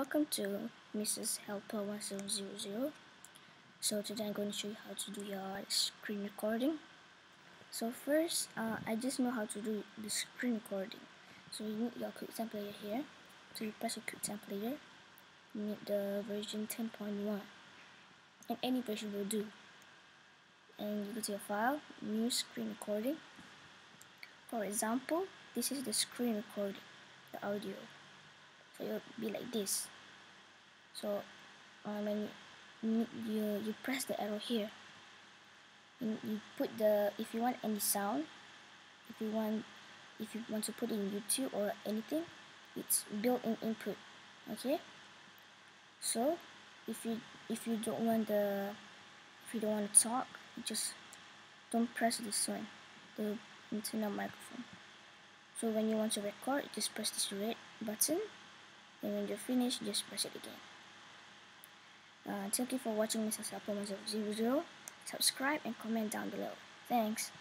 Welcome to Mrs. Helper 1700. So today I'm going to show you how to do your screen recording. So first, I just know how to do the screen recording. So you need your QuickTime Player here. So you press your QuickTime Player. You need the version 10.1, and any version will do. And you go to your file, new screen recording. For example, this is the screen recording, the audio. So it'll be like this. So when you press the arrow here, you put if you want any sound, if you want to put it in YouTube or anything, it's built-in input. Okay, so if you don't want to talk, you just don't press this one, the internal microphone. So when you want to record, just press this red button, and when you're finished, just press it again. Thank you for watching Mrs. Helper 1000. Subscribe and comment down below. Thanks.